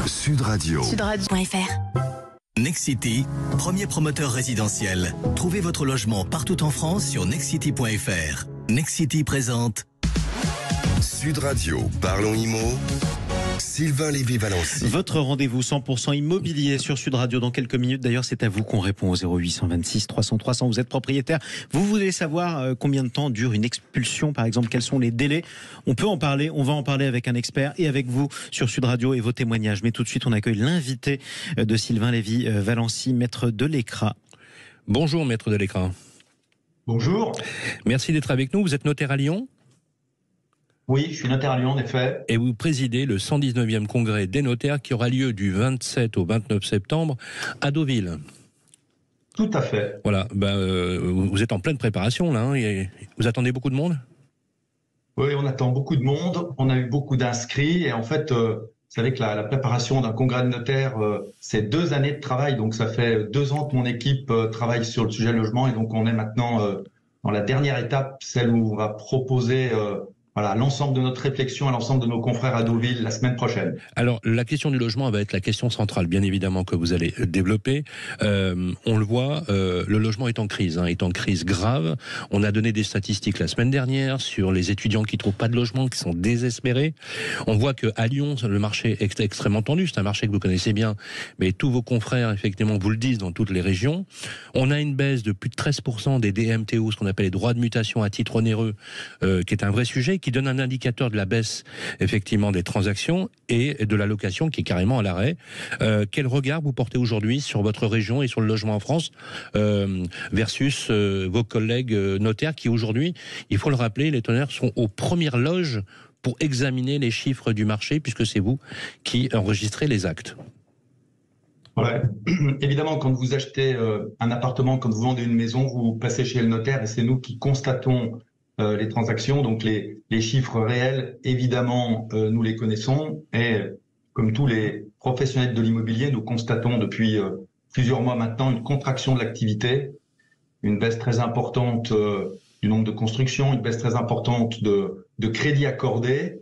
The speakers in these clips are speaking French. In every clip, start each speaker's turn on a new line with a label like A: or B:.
A: Sud Radio.
B: Sudradio.fr.
C: Nexity, premier promoteur résidentiel. Trouvez votre logement partout en France sur nexity.fr. Nexity présente
A: Sud Radio, parlons IMO. Sylvain Lévy-Valency.
D: Votre rendez-vous 100% immobilier sur Sud Radio dans quelques minutes. D'ailleurs, c'est à vous qu'on répond au 0826 300 300. Vous êtes propriétaire. Vous voulez savoir combien de temps dure une expulsion, par exemple, quels sont les délais. On peut en parler. On va en parler avec un expert et avec vous sur Sud Radio et vos témoignages. Mais tout de suite, on accueille l'invité de Sylvain Lévy-Valency, maître Delecra.
E: Bonjour, maître Delecra.
F: Bonjour.
E: Merci d'être avec nous. Vous êtes notaire à Lyon ?
F: Oui, je suis notaire à Lyon, en effet.
E: Et vous présidez le 119e congrès des notaires qui aura lieu du 27 au 29 septembre à Deauville.
F: Tout à fait.
E: Voilà, vous êtes en pleine préparation là, vous attendez beaucoup de monde ?
F: Oui, on attend beaucoup de monde, on a eu beaucoup d'inscrits et en fait, vous savez que la préparation d'un congrès de notaires, c'est 2 années de travail, donc ça fait 2 ans que mon équipe travaille sur le sujet logement et donc on est maintenant dans la dernière étape, celle où on va proposer l'ensemble de notre réflexion à l'ensemble de nos confrères à Deauville la semaine prochaine.
E: Alors, la question du logement va être la question centrale, bien évidemment, que vous allez développer. On le voit, le logement est en crise grave. On a donné des statistiques la semaine dernière sur les étudiants qui trouvent pas de logement, qui sont désespérés. On voit qu'à Lyon, le marché est extrêmement tendu. C'est un marché que vous connaissez bien, mais tous vos confrères, effectivement, vous le disent dans toutes les régions. On a une baisse de plus de 13% des DMTO, ce qu'on appelle les droits de mutation à titre onéreux, qui est un vrai sujet, qui donne un indicateur de la baisse effectivement des transactions et de la location qui est carrément à l'arrêt. Quel regard vous portez aujourd'hui sur votre région et sur le logement en France versus vos collègues notaires qui aujourd'hui, il faut le rappeler, les notaires sont aux premières loges pour examiner les chiffres du marché puisque c'est vous qui enregistrez les actes.
F: Ouais. Évidemment, quand vous achetez un appartement, quand vous vendez une maison, vous passez chez le notaire et c'est nous qui constatons les transactions, donc les chiffres réels, évidemment, nous les connaissons et comme tous les professionnels de l'immobilier, nous constatons depuis plusieurs mois maintenant une contraction de l'activité, une baisse très importante du nombre de constructions, une baisse très importante de crédits accordés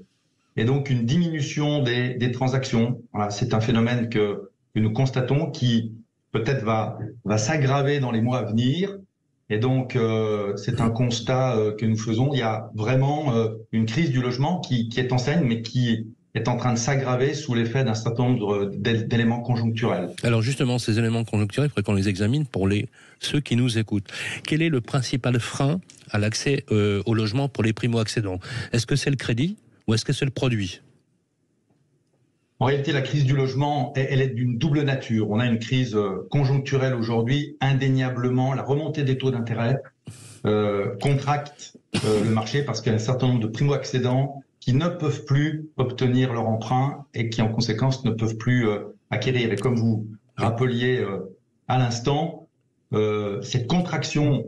F: et donc une diminution des transactions. Voilà, c'est un phénomène que nous constatons qui peut-être va s'aggraver dans les mois à venir. Et donc, c'est un constat que nous faisons. Il y a vraiment une crise du logement qui est en scène, mais qui est en train de s'aggraver sous l'effet d'un certain nombre d'éléments conjoncturels.
E: Alors justement, ces éléments conjoncturels, il faudrait qu'on les examine pour ceux qui nous écoutent. Quel est le principal frein à l'accès au logement pour les primo-accédants ? Est-ce que c'est le crédit ou est-ce que c'est le produit ?
F: En réalité, la crise du logement, elle est d'une double nature. On a une crise conjoncturelle aujourd'hui, indéniablement. La remontée des taux d'intérêt contracte le marché parce qu'il y a un certain nombre de primo-accédants qui ne peuvent plus obtenir leur emprunt et qui, en conséquence, ne peuvent plus acquérir. Et comme vous rappeliez à l'instant, cette contraction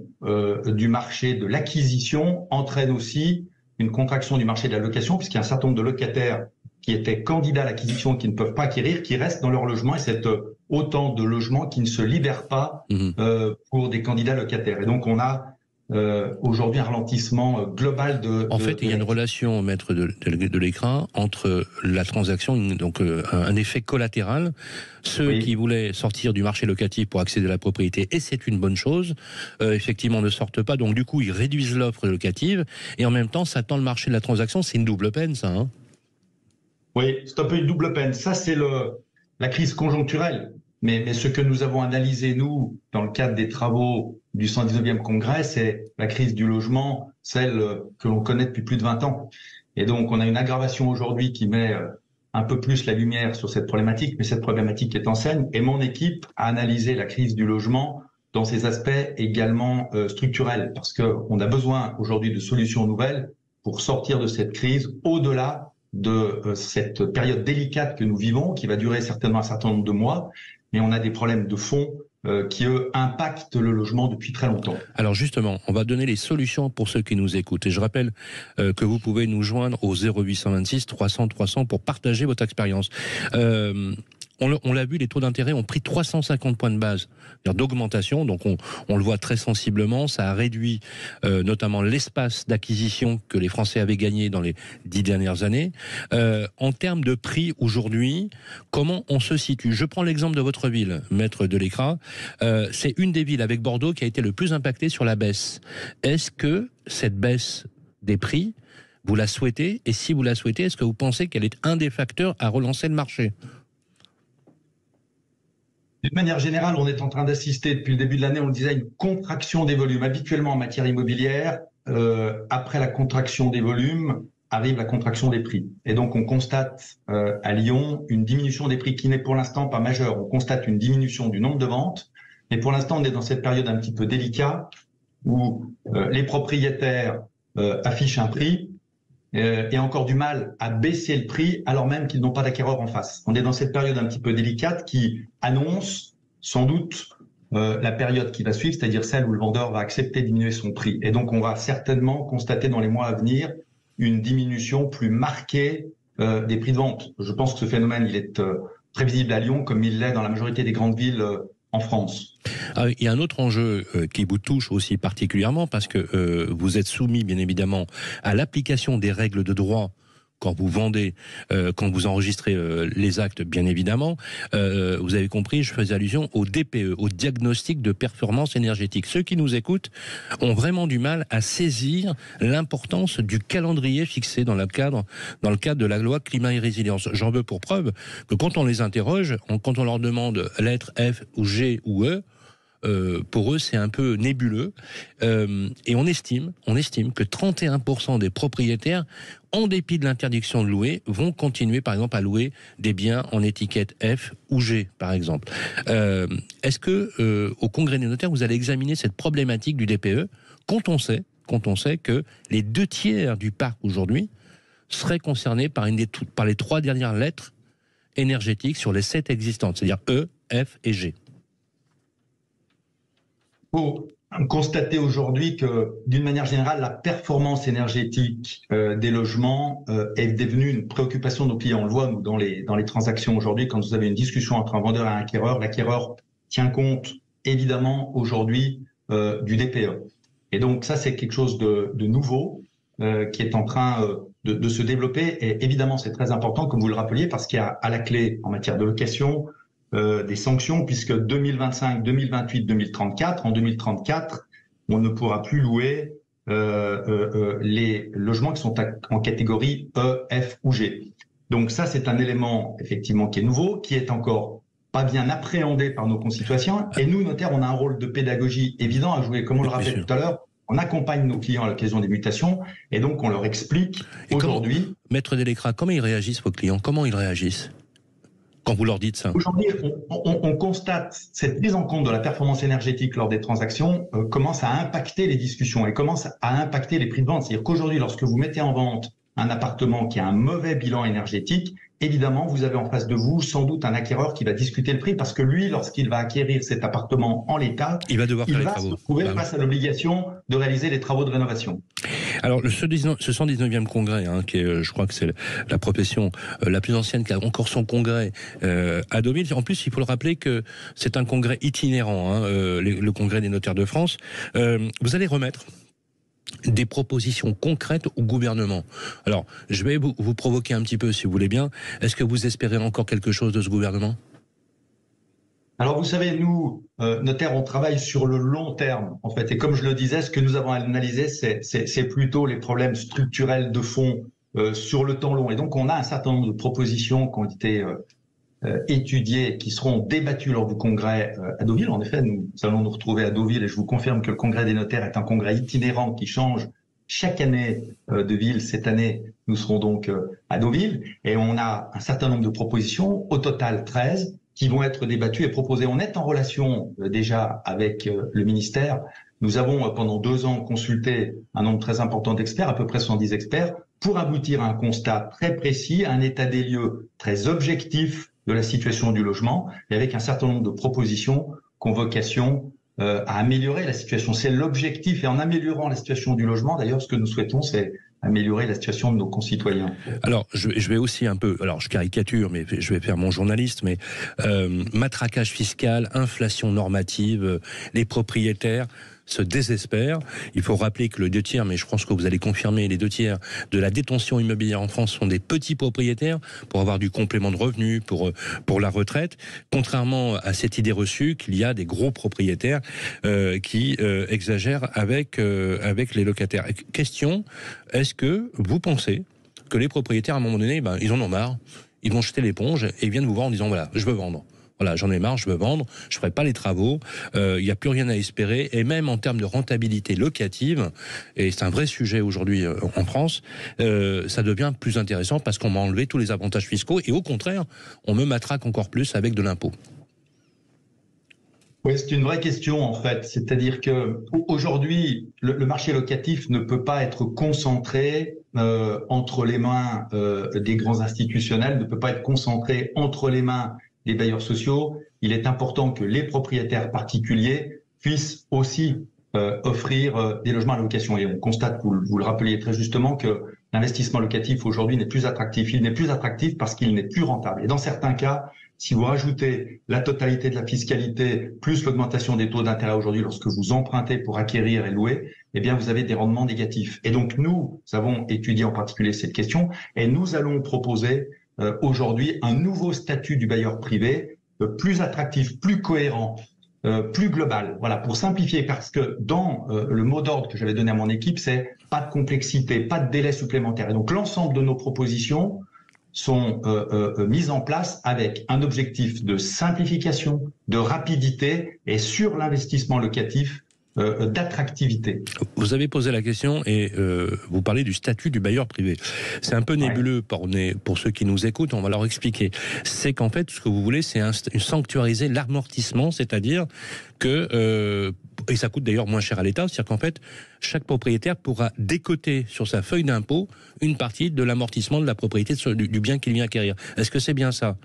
F: du marché de l'acquisition entraîne aussi une contraction du marché de la location puisqu'il y a un certain nombre de locataires qui étaient candidats à l'acquisition et qui ne peuvent pas acquérir, qui restent dans leur logement, et c'est autant de logements qui ne se libèrent pas pour des candidats locataires. Et donc on a aujourd'hui un ralentissement global
E: En fait, il y a une relation, maître de l'écran, entre la transaction, donc un effet collatéral. Ceux qui voulaient sortir du marché locatif pour accéder à la propriété, et c'est une bonne chose, effectivement ne sortent pas, donc du coup ils réduisent l'offre locative, et en même temps ça tend le marché de la transaction, c'est une double peine ça, hein.
F: Oui, c'est un peu une double peine. Ça, c'est la crise conjoncturelle. Mais ce que nous avons analysé, nous, dans le cadre des travaux du 119e congrès, c'est la crise du logement, celle que l'on connaît depuis plus de 20 ans. Et donc, on a une aggravation aujourd'hui qui met un peu plus la lumière sur cette problématique, mais cette problématique est en scène. Et mon équipe a analysé la crise du logement dans ses aspects également structurels, parce qu'on a besoin aujourd'hui de solutions nouvelles pour sortir de cette crise au-delà de cette période délicate que nous vivons, qui va durer certainement un certain nombre de mois, mais on a des problèmes de fond qui, eux, impactent le logement depuis très longtemps.
E: Alors justement, on va donner les solutions pour ceux qui nous écoutent. Et je rappelle que vous pouvez nous joindre au 0826 300 300 pour partager votre expérience. on l'a vu, les taux d'intérêt ont pris 350 points de base d'augmentation, donc on le voit très sensiblement. Ça a réduit notamment l'espace d'acquisition que les Français avaient gagné dans les 10 dernières années. En termes de prix aujourd'hui, comment on se situe? Je prends l'exemple de votre ville, Maître Delecras. C'est une des villes avec Bordeaux qui a été le plus impactée sur la baisse. Est-ce que cette baisse des prix, vous la souhaitez? Et si vous la souhaitez, est-ce que vous pensez qu'elle est un des facteurs à relancer le marché?
F: D'une manière générale, on est en train d'assister depuis le début de l'année, on le disait, à une contraction des volumes. Habituellement, en matière immobilière, après la contraction des volumes, arrive la contraction des prix. Et donc, on constate à Lyon une diminution des prix qui n'est pour l'instant pas majeure. On constate une diminution du nombre de ventes. Mais pour l'instant, on est dans cette période un petit peu délicate où les propriétaires affichent un prix et encore du mal à baisser le prix alors même qu'ils n'ont pas d'acquéreur en face. On est dans cette période un petit peu délicate qui annonce sans doute la période qui va suivre, c'est-à-dire celle où le vendeur va accepter de diminuer son prix. Et donc on va certainement constater dans les mois à venir une diminution plus marquée des prix de vente. Je pense que ce phénomène, il est prévisible à Lyon comme il l'est dans la majorité des grandes villes en France.
E: Il y a un autre enjeu qui vous touche aussi particulièrement parce que vous êtes soumis bien évidemment à l'application des règles de droit quand vous vendez, quand vous enregistrez les actes, bien évidemment. Vous avez compris, je faisais allusion au DPE, au diagnostic de performance énergétique. Ceux qui nous écoutent ont vraiment du mal à saisir l'importance du calendrier fixé dans le cadre de la loi climat et résilience. J'en veux pour preuve que quand on les interroge, quand on leur demande lettre F ou G ou E, pour eux, c'est un peu nébuleux. Et on estime que 31% des propriétaires, en dépit de l'interdiction de louer, vont continuer, par exemple, à louer des biens en étiquette F ou G, par exemple. Est-ce que, au Congrès des notaires, vous allez examiner cette problématique du DPE quand on sait que les 2/3 du parc aujourd'hui seraient concernés par les 3 dernières lettres énergétiques sur les 7 existantes, c'est-à-dire E, F et G?
F: Faut constater aujourd'hui que, d'une manière générale, la performance énergétique des logements est devenue une préoccupation de nos clients. On le voit, nous, dans les transactions aujourd'hui, quand vous avez une discussion entre un vendeur et un acquéreur, l'acquéreur tient compte, évidemment, aujourd'hui, du DPE. Et donc, ça, c'est quelque chose de nouveau qui est en train de se développer. Et évidemment, c'est très important, comme vous le rappeliez, parce qu'il y a à la clé, en matière de location, des sanctions, puisque 2025, 2028, 2034, en 2034, on ne pourra plus louer les logements qui sont en catégorie E, F ou G. Donc ça, c'est un élément effectivement qui est nouveau, qui est encore pas bien appréhendé par nos concitoyens. Et nous, notaires, on a un rôle de pédagogie évident à jouer. Comme on le rappelait tout à l'heure, on accompagne nos clients à l'occasion des mutations et donc on leur explique aujourd'hui...
E: Maître Delecras, comment ils réagissent, vos clients? Comment ils réagissent quand vous leur dites ça?
F: Aujourd'hui, on constate cette prise en compte de la performance énergétique lors des transactions commence à impacter les discussions et commence à impacter les prix de vente. C'est-à-dire qu'aujourd'hui, lorsque vous mettez en vente un appartement qui a un mauvais bilan énergétique, évidemment, vous avez en face de vous sans doute un acquéreur qui va discuter le prix parce que lui, lorsqu'il va acquérir cet appartement en l'état,
E: il va devoir faire les travaux.
F: Se trouver face à l'obligation de réaliser les travaux de rénovation.
E: Alors, ce 119e congrès, qui est, je crois que c'est la profession la plus ancienne qui a encore son congrès à Deauville. En plus, il faut le rappeler que c'est un congrès itinérant, le congrès des notaires de France. Vous allez remettre des propositions concrètes au gouvernement. Alors, je vais vous provoquer un petit peu, si vous voulez bien. Est-ce que vous espérez encore quelque chose de ce gouvernement ?
F: Alors, vous savez, nous, notaires, on travaille sur le long terme, en fait. Et comme je le disais, ce que nous avons analysé, c'est plutôt les problèmes structurels de fond sur le temps long. Et donc, on a un certain nombre de propositions qui ont été étudiées, qui seront débattues lors du congrès à Deauville. En effet, nous allons nous retrouver à Deauville et je vous confirme que le congrès des notaires est un congrès itinérant qui change chaque année de ville. Cette année, nous serons donc à Deauville et on a un certain nombre de propositions, au total 13, qui vont être débattues et proposées. On est en relation déjà avec le ministère. Nous avons pendant 2 ans consulté un nombre très important d'experts, à peu près 110 experts, pour aboutir à un constat très précis, à un état des lieux très objectif de la situation du logement, et avec un certain nombre de propositions qui ont vocation à améliorer la situation. C'est l'objectif, et en améliorant la situation du logement, d'ailleurs, ce que nous souhaitons, c'est améliorer la situation de nos concitoyens.
E: Alors, je vais aussi un peu, alors je caricature, mais je vais faire mon journaliste, mais matraquage fiscal, inflation normative, les propriétaires se désespèrent. Il faut rappeler que le 2 tiers, mais je pense que vous allez confirmer, les 2 tiers de la détention immobilière en France sont des petits propriétaires pour avoir du complément de revenus, pour la retraite, contrairement à cette idée reçue qu'il y a des gros propriétaires qui exagèrent avec les locataires. Question, est-ce que vous pensez que les propriétaires, à un moment donné, ils en ont marre, ils vont jeter l'éponge et ils viennent vous voir en disant, voilà, je veux vendre. Voilà, j'en ai marre, je veux vendre, je ferai pas les travaux, il n'y a plus rien à espérer, et même en termes de rentabilité locative, et c'est un vrai sujet aujourd'hui en France, ça devient plus intéressant parce qu'on m'a enlevé tous les avantages fiscaux, et au contraire, on me matraque encore plus avec de l'impôt.
F: Oui, c'est une vraie question en fait. C'est-à-dire que aujourd'hui, le marché locatif ne peut pas être concentré entre les mains des grands institutionnels, ne peut pas être concentré entre les mains des bailleurs sociaux. Il est important que les propriétaires particuliers puissent aussi offrir des logements à location. Et on constate, vous le rappeliez très justement, que l'investissement locatif aujourd'hui n'est plus attractif. Il n'est plus attractif parce qu'il n'est plus rentable. Et dans certains cas, si vous rajoutez la totalité de la fiscalité plus l'augmentation des taux d'intérêt aujourd'hui lorsque vous empruntez pour acquérir et louer, eh bien vous avez des rendements négatifs. Et donc nous avons étudié en particulier cette question et nous allons proposer aujourd'hui un nouveau statut du bailleur privé plus attractif, plus cohérent, plus global. Voilà, pour simplifier, parce que dans le mot d'ordre que j'avais donné à mon équipe, c'est pas de complexité, pas de délai supplémentaire. Et donc l'ensemble de nos propositions sont mises en place avec un objectif de simplification, de rapidité et sur l'investissement locatif, d'attractivité.
E: Vous avez posé la question et vous parlez du statut du bailleur privé. C'est un peu nébuleux pour ceux qui nous écoutent, on va leur expliquer. C'est qu'en fait, ce que vous voulez, c'est sanctuariser l'amortissement, c'est-à-dire que, et ça coûte d'ailleurs moins cher à l'État, c'est-à-dire qu'en fait, chaque propriétaire pourra décoter sur sa feuille d'impôt une partie de l'amortissement de la propriété du bien qu'il vient acquérir. Est-ce que c'est bien ça ?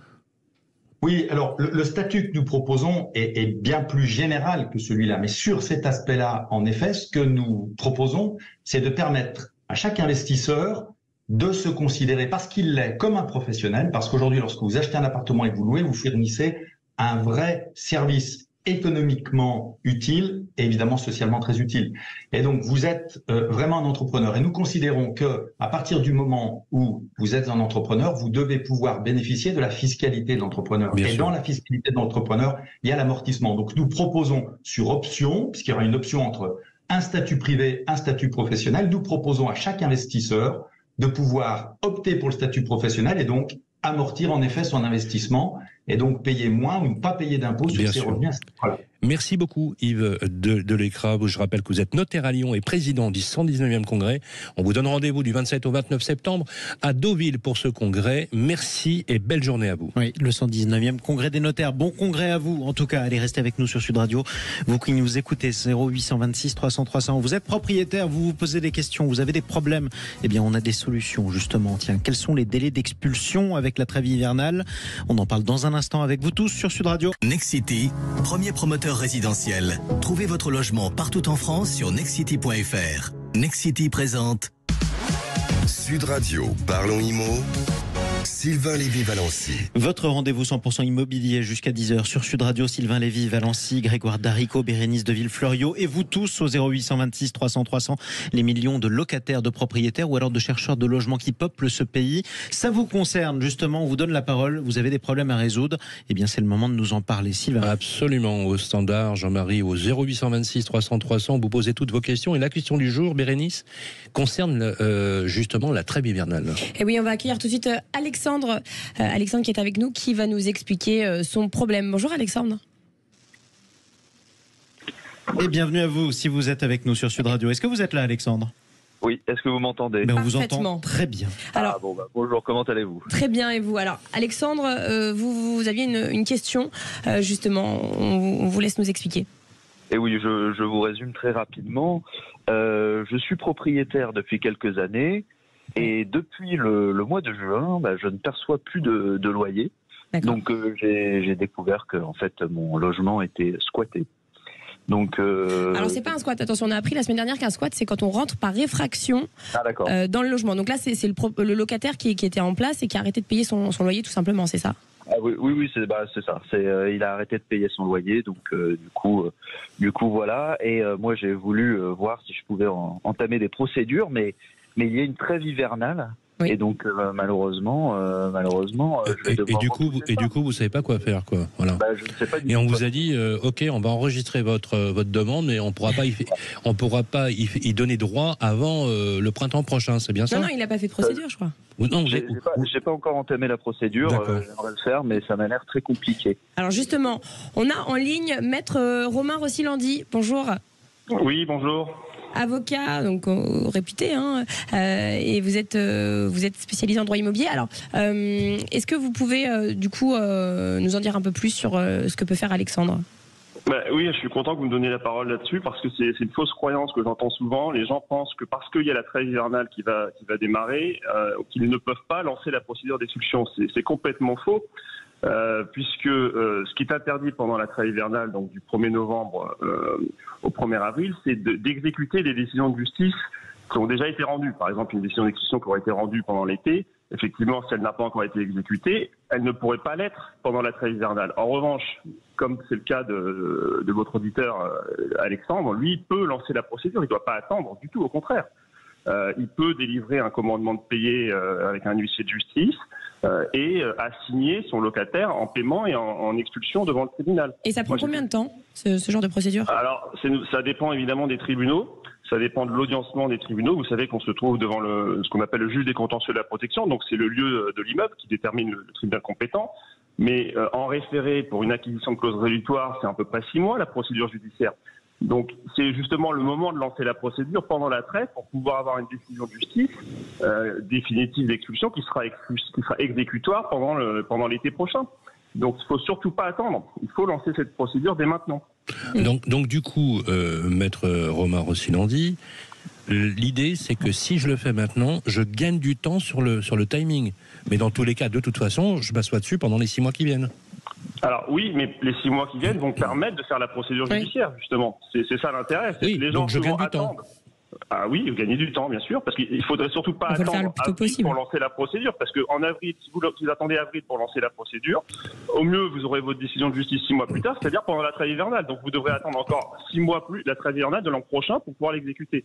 F: Oui, alors le statut que nous proposons est bien plus général que celui-là, mais sur cet aspect-là, en effet, ce que nous proposons, c'est de permettre à chaque investisseur de se considérer, parce qu'il l'est, comme un professionnel, parce qu'aujourd'hui, lorsque vous achetez un appartement et que vous louez, vous fournissez un vrai service économiquement utile et évidemment socialement très utile. Et donc vous êtes vraiment un entrepreneur. Et nous considérons que à partir du moment où vous êtes un entrepreneur, vous devez pouvoir bénéficier de la fiscalité de l'entrepreneur. Et dans la fiscalité de l'entrepreneur, il y a l'amortissement. Donc nous proposons sur option, puisqu'il y aura une option entre un statut privé, un statut professionnel, nous proposons à chaque investisseur de pouvoir opter pour le statut professionnel et donc amortir en effet son investissement et donc payer moins ou ne pas payer d'impôts sur ses revenus. Voilà.
E: Merci beaucoup Yves de l'Écra. Je rappelle que vous êtes notaire à Lyon et président du 119e congrès. On vous donne rendez-vous du 27 au 29 septembre à Deauville pour ce congrès. Merci et belle journée à vous.
D: Oui, le 119e congrès des notaires. Bon congrès à vous. En tout cas, allez rester avec nous sur Sud Radio. Vous qui nous écoutez, 0826 300 300. Vous êtes propriétaire, vous vous posez des questions, vous avez des problèmes. Eh bien, on a des solutions justement. Tiens, quels sont les délais d'expulsion avec la trêve hivernale ? On en parle dans un instant avec vous tous sur Sud Radio.
C: Nexity, premier promoteur résidentiel. Trouvez votre logement partout en France sur nexity.fr. Nexity présente
A: Sud Radio, parlons IMO. Sylvain Lévy-Valency.
D: Votre rendez-vous 100% immobilier jusqu'à 10h sur Sud Radio. Sylvain Lévy-Valency, Grégoire Darico, Bérénice de Villefloriot et vous tous au 0826 300 300. Les millions de locataires, de propriétaires ou alors de chercheurs de logements qui peuplent ce pays. Ça vous concerne justement, on vous donne la parole. Vous avez des problèmes à résoudre. Eh bien, c'est le moment de nous en parler. Sylvain.
E: Absolument. Au standard, Jean-Marie, au 0826 300 300, vous posez toutes vos questions. Et la question du jour, Bérénice, concerne justement la trêve hivernale.
B: Et oui, on va accueillir tout de suite Alexandre qui est avec nous, qui va nous expliquer son problème. Bonjour Alexandre.
D: Et bienvenue à vous si vous êtes avec nous sur Sud Radio. Est-ce que vous êtes là, Alexandre ?
G: Oui, est-ce que vous m'entendez ?
D: On vous entend très bien.
B: Alors,
G: bonjour, comment allez-vous ?
B: Très bien, et vous ? Alors Alexandre, vous aviez une question, justement, on vous laisse nous expliquer.
G: Et oui, je vous résume très rapidement. Je suis propriétaire depuis quelques années. Et depuis le mois de juin, je ne perçois plus de loyer. Donc j'ai découvert que en fait mon logement était squatté. Donc,
B: Alors c'est pas un squat, attention, on a appris la semaine dernière qu'un squat c'est quand on rentre par réfraction dans le logement. Donc là c'est le locataire qui était en place et qui a arrêté de payer son loyer tout simplement, c'est ça?
G: Ah oui, c'est ça. Il a arrêté de payer son loyer, donc du coup voilà. Et moi j'ai voulu voir si je pouvais entamer des procédures, mais il y a une trêve hivernale. Oui. Et donc malheureusement, je vais devoir
E: et du coup, vous savez pas quoi faire, quoi. Voilà.
G: Je ne sais pas.
E: Et on vous a dit, ok, on va enregistrer votre demande, mais on pourra pas y donner droit avant le printemps prochain, c'est bien ça?
B: Non, il n'a pas fait de procédure, je crois.
G: Non, j'ai pas encore entamé la procédure. J'aimerais le faire, mais ça m'a l'air très compliqué.
B: Alors justement, on a en ligne Maître Romain Rossilandi. Bonjour.
H: Oui, bonjour.
B: Avocat, donc réputé, et vous êtes spécialisé en droit immobilier. Alors, est-ce que vous pouvez du coup nous en dire un peu plus sur ce que peut faire Alexandre?
H: Oui, je suis content que vous me donniez la parole là-dessus parce que c'est une fausse croyance que j'entends souvent. Les gens pensent que parce qu'il y a la trêve hivernale qui va démarrer, qu'ils ne peuvent pas lancer la procédure d'expulsion. C'est complètement faux. Puisque ce qui est interdit pendant la trêve hivernale, donc du 1er novembre au 1er avril, c'est d'exécuter les décisions de justice qui ont déjà été rendues. Par exemple, une décision d'exécution qui aurait été rendue pendant l'été, effectivement, si elle n'a pas encore été exécutée, elle ne pourrait pas l'être pendant la trêve hivernale. En revanche, comme c'est le cas de votre auditeur Alexandre, lui, il peut lancer la procédure, il ne doit pas attendre du tout, au contraire. Il peut délivrer un commandement de payer avec un huissier de justice et assigner son locataire en paiement et en expulsion devant le tribunal.
B: Et ça prend combien de temps, ce genre de procédure?
H: Alors, ça dépend évidemment des tribunaux. Ça dépend de l'audiencement des tribunaux. Vous savez qu'on se trouve devant ce qu'on appelle le juge des contentieux de la protection. Donc, c'est le lieu de l'immeuble qui détermine le tribunal compétent. Mais en référé pour une acquisition de clause résolutoire, c'est à peu près 6 mois la procédure judiciaire. Donc, c'est justement le moment de lancer la procédure pendant la trêve pour pouvoir avoir une décision de justice définitive d'expulsion qui sera exécutoire pendant l'été prochain. Donc, il ne faut surtout pas attendre. Il faut lancer cette procédure dès maintenant.
E: Donc du coup, Maître Romain Rossilandi, l'idée c'est que si je le fais maintenant, je gagne du temps sur le timing. Mais dans tous les cas, de toute façon, je m'assois dessus pendant les 6 mois qui viennent.
H: Alors oui, mais les 6 mois qui viennent vont permettre de faire la procédure judiciaire, justement. C'est ça l'intérêt.
E: Oui,
H: les
E: donc
H: gens
E: je gagne du temps.
H: Ah oui, vous gagnez du temps, bien sûr, parce qu'il faudrait surtout pas attendre avril pour lancer la procédure, parce qu'en avril, si vous attendez avril pour lancer la procédure, au mieux vous aurez votre décision de justice 6 mois plus tard, c'est-à-dire pendant la trêve hivernale. Donc vous devrez attendre encore 6 mois plus la trêve hivernale de l'an prochain pour pouvoir l'exécuter.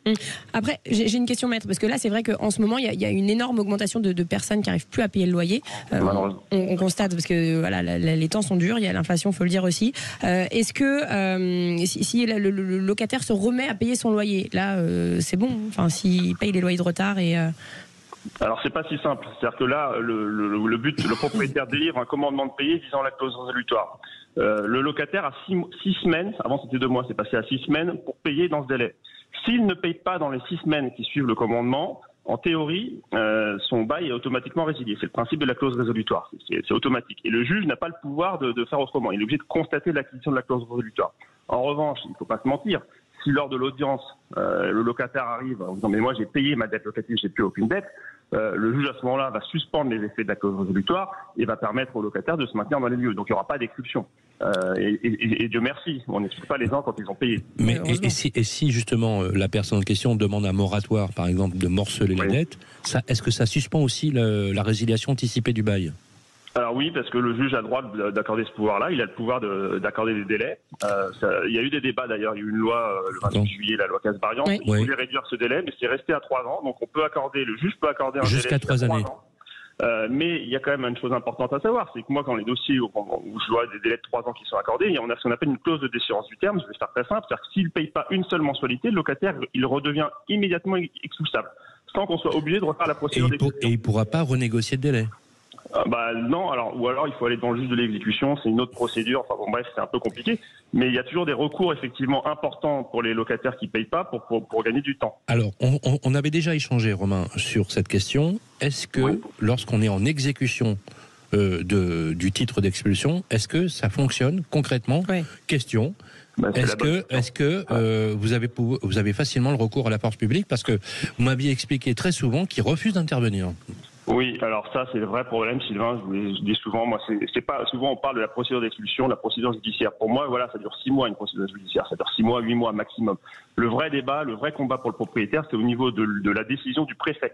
B: Après, j'ai une question, Maître, parce que là c'est vrai qu'en ce moment il y a une énorme augmentation de personnes qui n'arrivent plus à payer le loyer. On constate, parce que voilà, les temps sont durs, il y a l'inflation, faut le dire aussi. Est-ce que si le locataire se remet à payer son loyer, là c'est bon, enfin s'il paye les loyers de retard et...
H: Alors c'est pas si simple, c'est-à-dire que là le but, le propriétaire délivre un commandement de payer visant la clause résolutoire. Le locataire a 6 semaines, avant c'était 2 mois, c'est passé à 6 semaines pour payer dans ce délai. S'il ne paye pas dans les 6 semaines qui suivent le commandement, en théorie, son bail est automatiquement résilié. C'est le principe de la clause résolutoire, c'est automatique. Et le juge n'a pas le pouvoir de faire autrement. Il est obligé de constater l'acquisition de la clause résolutoire. En revanche, il ne faut pas se mentir. Si lors de l'audience, le locataire arrive en disant « mais moi j'ai payé ma dette locative, j'ai plus aucune dette », le juge à ce moment-là va suspendre les effets de la clause résolutoire et va permettre au locataire de se maintenir dans les lieux. Donc il n'y aura pas d'exclusion. Et Dieu merci, on n'exclut pas les gens quand ils ont payé.
E: Mais et si justement la personne en question demande un moratoire, par exemple, de morceler la dette, est-ce que ça suspend aussi la résiliation anticipée du bail ?
H: Alors oui, parce que le juge a le droit d'accorder ce pouvoir-là, il a le pouvoir d'accorder des délais. Il y a eu des débats d'ailleurs, il y a eu une loi le 28 juillet, la loi Casbarian, qui voulait réduire ce délai, mais c'est resté à 3 ans, donc le juge peut accorder un délai
E: jusqu'à 3 années.
H: Mais il y a quand même une chose importante à savoir, c'est que moi, quand les dossiers où je vois des délais de 3 ans qui sont accordés, on a ce qu'on appelle une clause de déchéance du terme. Je vais faire très simple, c'est-à-dire que s'il ne paye pas une seule mensualité, le locataire, il redevient immédiatement expulsable, sans qu'on soit obligé de refaire la procédure d'expulsion.
E: Et il ne pourra pas renégocier de délai.
H: Non, ou alors il faut aller dans le juge de l'exécution, c'est une autre procédure, enfin bon bref, c'est un peu compliqué, mais il y a toujours des recours effectivement importants pour les locataires qui ne payent pas pour gagner du temps.
E: Alors, on avait déjà échangé, Romain, sur cette question. Est-ce que lorsqu'on est en exécution du titre d'expulsion, est-ce que ça fonctionne concrètement ? Question. Est-ce que vous avez facilement le recours à la force publique ? Parce que vous m'aviez expliqué très souvent qu'ils refusent d'intervenir.
H: Oui, alors ça c'est le vrai problème, Sylvain. Je dis souvent, moi c'est pas souvent on parle de la procédure d'expulsion, la procédure judiciaire. Pour moi, voilà, ça dure 6 mois une procédure judiciaire, ça dure 6 mois, 8 mois maximum. Le vrai débat, le vrai combat pour le propriétaire, c'est au niveau de la décision du préfet,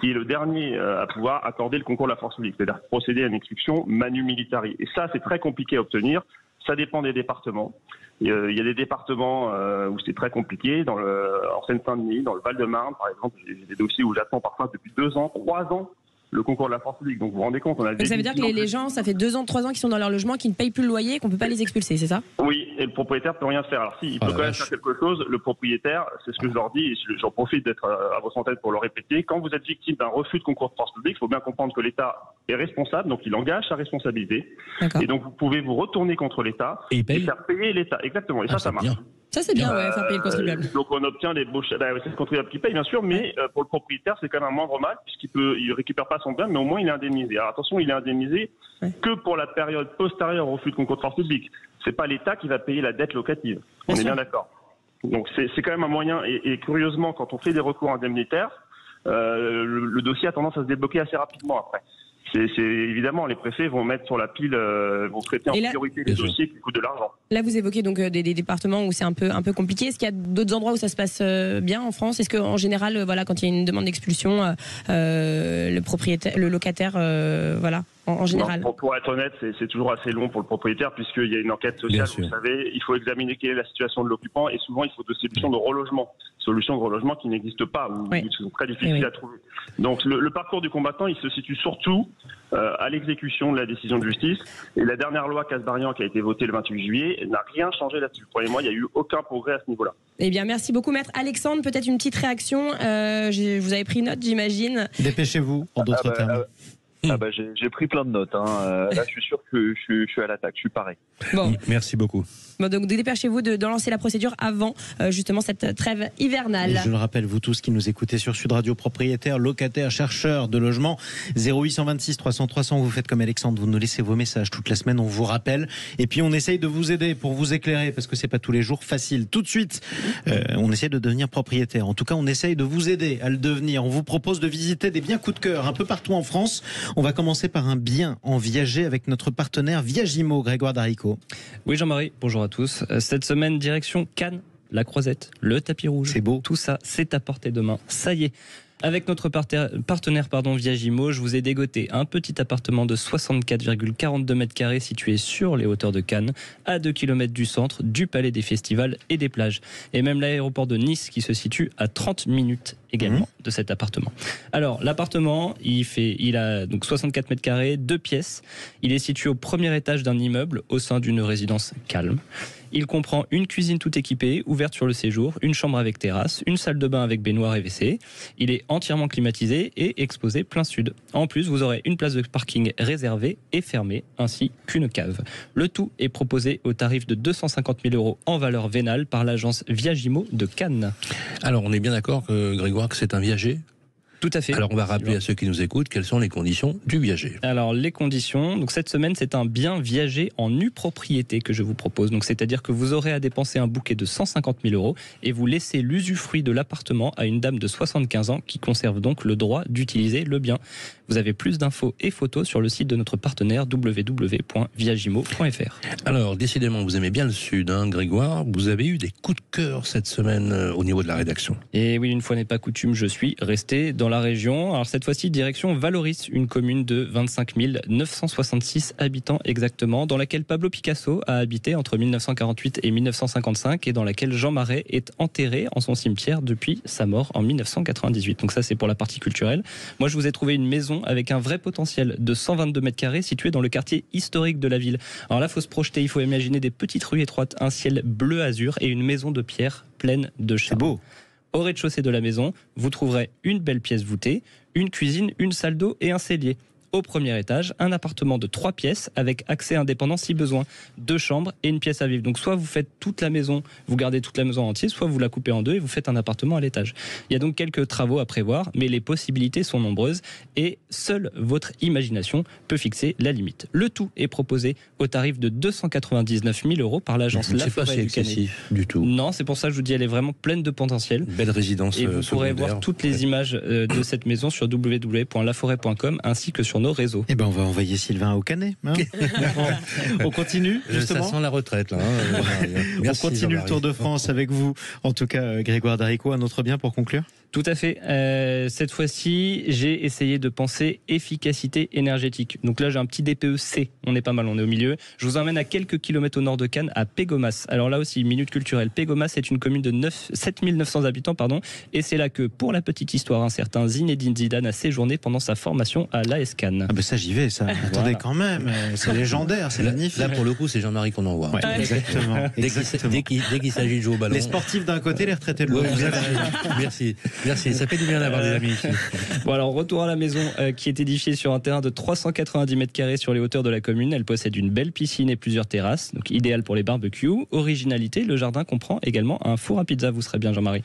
H: qui est le dernier à pouvoir accorder le concours de la force publique, c'est-à-dire procéder à une expulsion manu militari. Et ça, c'est très compliqué à obtenir. Ça dépend des départements. Il y a des départements où c'est très compliqué. En Seine-Saint-Denis, dans le Val-de-Marne, par exemple, j'ai des dossiers où j'attends parfois depuis 2 ans, 3 ans le concours de la force publique. Donc vous vous rendez compte, on a.
B: Ça veut dire que les gens, ça fait 2 ans, 3 ans qu'ils sont dans leur logement, qui ne payent plus le loyer, et qu'on peut pas les expulser, c'est ça?
H: Oui, et le propriétaire peut rien faire. Alors si, il peut quand même faire quelque chose. Le propriétaire, c'est ce que je leur dis, et j'en profite d'être à votre antenne pour le répéter. Quand vous êtes victime d'un refus de concours de force publique, il faut bien comprendre que l'État est responsable, donc il engage sa responsabilité. Et donc vous pouvez vous retourner contre l'État et faire payer l'État. Exactement. Et ça marche.
B: Ça, c'est bien, faire payer le contribuable.
H: Donc, on obtient des beaux chèques. C'est le contribuable qui paye, bien sûr, mais pour le propriétaire, c'est quand même un moindre mal, puisqu'il récupère pas son bien, mais au moins, il est indemnisé. Alors, attention, il est indemnisé que pour la période postérieure au refus de concours de force publique. C'est pas l'État qui va payer la dette locative. On est bien d'accord. Donc, c'est quand même un moyen. Et curieusement, quand on fait des recours indemnitaires, le dossier a tendance à se débloquer assez rapidement après. C'est évidemment, les préfets vont mettre sur la pile, vont traiter en priorité les dossiers qui coûtent de l'argent.
B: Là, vous évoquez donc des départements où c'est un peu compliqué. Est-ce qu'il y a d'autres endroits où ça se passe bien en France? Est-ce qu'en général, voilà, quand il y a une demande d'expulsion, le locataire, voilà, en général?
H: Non, pour être honnête, c'est toujours assez long pour le propriétaire, puisqu'il y a une enquête sociale, vous savez, il faut examiner quelle est la situation de l'occupant, et souvent il faut des solutions de relogement. Solutions de relogement qui n'existent pas, ou qui sont très difficiles à trouver. Donc le parcours du combattant, il se situe surtout à l'exécution de la décision de justice. Et la dernière loi Kasbarian qui a été votée le 28 juillet n'a rien changé là-dessus. Croyez-moi, il n'y a eu aucun progrès à ce niveau-là.
B: Eh bien, merci beaucoup, maître Alexandre. Peut-être une petite réaction. Vous avez pris note, j'imagine.
D: Dépêchez-vous, en d'autres termes.
G: J'ai pris plein de notes. Là, je suis sûr que je suis à l'attaque. Je suis pareil.
B: Bon.
E: Merci beaucoup.
B: Bon, donc dépêchez-vous de lancer la procédure avant justement cette trêve hivernale.
D: Et je le rappelle, vous tous qui nous écoutez sur Sud Radio, propriétaires, locataires, chercheurs de logement, 0826 300 300, vous faites comme Alexandre, vous nous laissez vos messages toute la semaine, on vous rappelle. Et puis on essaye de vous aider pour vous éclairer, parce que c'est pas tous les jours facile. Tout de suite, on essaie de devenir propriétaire. En tout cas, on essaye de vous aider à le devenir. On vous propose de visiter des biens coup de cœur un peu partout en France. On va commencer par un bien en viager avec notre partenaire Viagimo, Grégoire Darico.
I: Oui, Jean-Marie, bonjour à tous. Cette semaine, direction Cannes, la Croisette, le tapis rouge.
D: C'est beau.
I: Tout ça, c'est à portée de main. Ça y est. Avec notre partenaire Viagimo, je vous ai dégoté un petit appartement de 64,42 mètres carrés situé sur les hauteurs de Cannes, à 2 km du centre, du palais des festivals et des plages. Et même l'aéroport de Nice qui se situe à 30 minutes également de cet appartement. Alors, l'appartement, il a donc 64 mètres carrés, 2 pièces. Il est situé au premier étage d'un immeuble au sein d'une résidence calme. Il comprend une cuisine tout équipée, ouverte sur le séjour, une chambre avec terrasse, une salle de bain avec baignoire et WC. Il est entièrement climatisé et exposé plein sud. En plus, vous aurez une place de parking réservée et fermée, ainsi qu'une cave. Le tout est proposé au tarif de 250 000 € en valeur vénale par l'agence Viagimo de Cannes.
E: Alors, on est bien d'accord, Grégoire, que c'est un viager ?
I: Tout à fait.
E: Alors on va rappeler à ceux qui nous écoutent quelles sont les conditions du viager.
I: Alors les conditions, donc cette semaine c'est un bien viager en nue propriété que je vous propose. Donc c'est-à-dire que vous aurez à dépenser un bouquet de 150 000 € et vous laissez l'usufruit de l'appartement à une dame de 75 ans qui conserve donc le droit d'utiliser le bien. Vous avez plus d'infos et photos sur le site de notre partenaire www.viagimo.fr.
E: Alors décidément vous aimez bien le sud, hein, Grégoire. Vous avez eu des coups de cœur cette semaine au niveau de la rédaction.
I: Et oui, une fois n'est pas coutume, je suis resté dans la région. Alors cette fois-ci, direction Valoris, une commune de 25 966 habitants exactement, dans laquelle Pablo Picasso a habité entre 1948 et 1955 et dans laquelle Jean Marais est enterré en son cimetière depuis sa mort en 1998. Donc ça, c'est pour la partie culturelle. Moi, je vous ai trouvé une maison avec un vrai potentiel de 122 mètres carrés située dans le quartier historique de la ville. Alors là, il faut se projeter, il faut imaginer des petites rues étroites, un ciel bleu azur et une maison de pierre pleine de charme.
D: C'est beau.
I: Au rez-de-chaussée de la maison, vous trouverez une belle pièce voûtée, une cuisine, une salle d'eau et un cellier. au premier étage, un appartement de 3 pièces avec accès indépendant si besoin, 2 chambres et une pièce à vivre. Donc soit vous faites toute la maison, vous gardez toute la maison entière, soit vous la coupez en 2 et vous faites un appartement à l'étage. Il y a donc quelques travaux à prévoir, mais les possibilités sont nombreuses et seule votre imagination peut fixer la limite. Le tout est proposé au tarif de 299 000 € par l'agence La Forêt du Canet.
E: C'est pas si excessif du tout.
I: Non, c'est pour ça que je vous dis, elle est vraiment pleine de potentiel.
E: Belle résidence.
I: Et vous pourrez voir toutes les images de cette maison sur www.laforêt.com ainsi que sur nos réseaux.
D: Eh ben, on va envoyer Sylvain au Canet. Hein. On continue, justement.
E: Ça sent la retraite, là. Merci,
D: on continue le Tour de France avec vous. En tout cas, Grégoire Darico, un autre bien pour conclure.
I: Tout à fait. Cette fois-ci, j'ai essayé de penser efficacité énergétique. Donc là, j'ai un petit DPE-C. On est pas mal, on est au milieu. Je vous emmène à quelques kilomètres au nord de Cannes, à Pégomas. Alors là aussi, minute culturelle. Pégomas est une commune de 7 900 habitants, et c'est là que, pour la petite histoire, un certain Zinedine Zidane a séjourné pendant sa formation à l'AS Cannes.
D: Ah ben ça, j'y vais, ça. Voilà. Attendez, quand même, c'est légendaire, c'est magnifique.
E: Là, pour le coup, c'est Jean-Marie qu'on envoie.
D: Ouais, exactement.
E: Dès qu'il s'agit de jouer au ballon.
D: Les sportifs d'un côté, les retraités de l'autre.
E: Merci. Ça fait du bien d'avoir des amis ici.
I: Bon, alors, retour à la maison qui est édifiée sur un terrain de 390 mètres carrés sur les hauteurs de la commune. Elle possède une belle piscine et plusieurs terrasses, donc idéal pour les barbecues. Originalité, le jardin comprend également un four à pizza. Vous serez bien, Jean-Marie.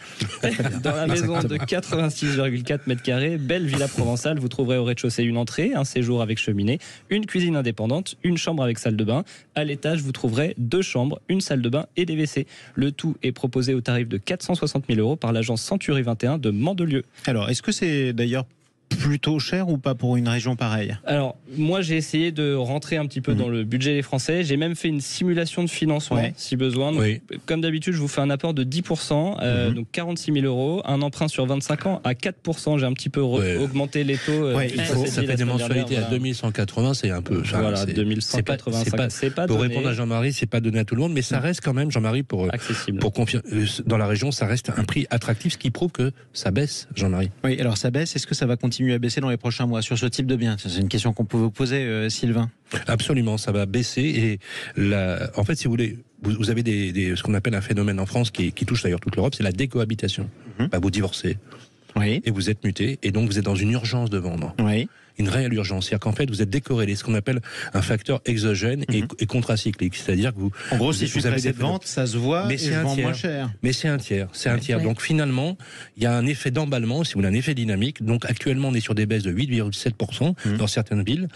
I: Dans la maison de 86,4 mètres carrés, belle villa provençale, vous trouverez au rez-de-chaussée une entrée, un séjour avec cheminée, une cuisine indépendante, une chambre avec salle de bain. À l'étage, vous trouverez 2 chambres, une salle de bain et des WC. Le tout est proposé au tarif de 460 000 € par l'agence Century 21 de Mandelieu.
D: Alors, est-ce que c'est d'ailleurs plutôt cher ou pas pour une région pareille?
I: Alors, moi, j'ai essayé de rentrer un petit peu dans le budget des Français. J'ai même fait une simulation de financement, si besoin. Donc, comme d'habitude, je vous fais un apport de 10%, donc 46 000 €, un emprunt sur 25 ans à 4%. J'ai un petit peu augmenté les taux.
E: Ça fait des mensualités à 2180, c'est un peu...
I: Voilà, 2185, c'est pas
E: pour
I: donné.
E: répondre à Jean-Marie, c'est pas donné à tout le monde, mais ça reste quand même, Jean-Marie, pour confier dans la région, ça reste un prix attractif, ce qui prouve que ça baisse, Jean-Marie.
D: Oui, alors ça baisse, est-ce que ça va continuer à baisser dans les prochains mois sur ce type de bien? C'est une question qu'on peut vous poser, Sylvain.
E: Absolument, ça va baisser. Et en fait, si vous voulez, vous avez ce qu'on appelle un phénomène en France qui touche d'ailleurs toute l'Europe, c'est la décohabitation. Vous divorcez et vous êtes muté, et donc vous êtes dans une urgence de vendre. Une réelle urgence. C'est-à-dire qu'en fait, vous êtes décorrélé, ce qu'on appelle un facteur exogène et contracyclique. C'est-à-dire que vous...
D: En gros, si vous avez des ventes, ça se voit, mais c'est moins cher.
E: Mais c'est un tiers. Donc finalement, il y a un effet d'emballement, si vous voulez, un effet dynamique. Donc actuellement, on est sur des baisses de 8,7% dans certaines villes.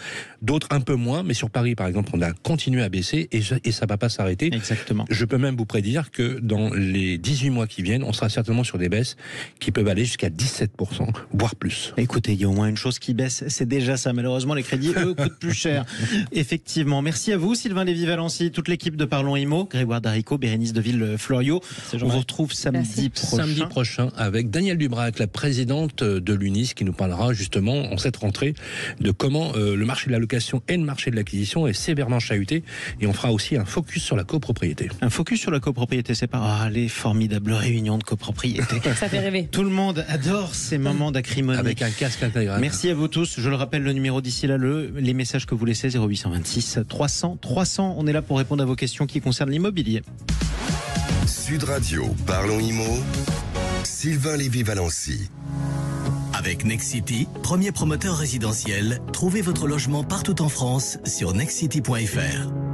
E: D'autres un peu moins, mais sur Paris, par exemple, on a continué à baisser et ça ne va pas s'arrêter.
D: Exactement.
E: Je peux même vous prédire que dans les 18 mois qui viennent, on sera certainement sur des baisses qui peuvent aller jusqu'à 17%, voire plus.
D: Écoutez, il y a au moins une chose qui baisse, c'est déjà ça. Malheureusement, les crédits, eux, coûtent plus cher. Effectivement. Merci à vous, Sylvain Lévy-Valency, toute l'équipe de Parlons Immo, Grégoire Darico, Bérénice Deville-Florio. On vous retrouve samedi
E: prochain avec Danielle Dubrac, la présidente de l'UNIS, qui nous parlera justement en cette rentrée de comment le marché de la location et le marché de l'acquisition est sévèrement chahuté. Et on fera aussi un focus sur la copropriété.
D: Un focus sur la copropriété, c'est pas les formidables réunions de copropriété.
B: Ça fait rêver.
D: Tout le monde adore ces moments d'acrimonie.
E: Avec un casque intégral.
D: Merci à vous tous. Je le rappelle, le numéro d'ici là, les messages que vous laissez, 0826 300 300. On est là pour répondre à vos questions qui concernent l'immobilier.
A: Sud Radio, Parlons Immo, Sylvain Lévy-Valency.
C: Avec Nexity, premier promoteur résidentiel, trouvez votre logement partout en France sur nexity.fr.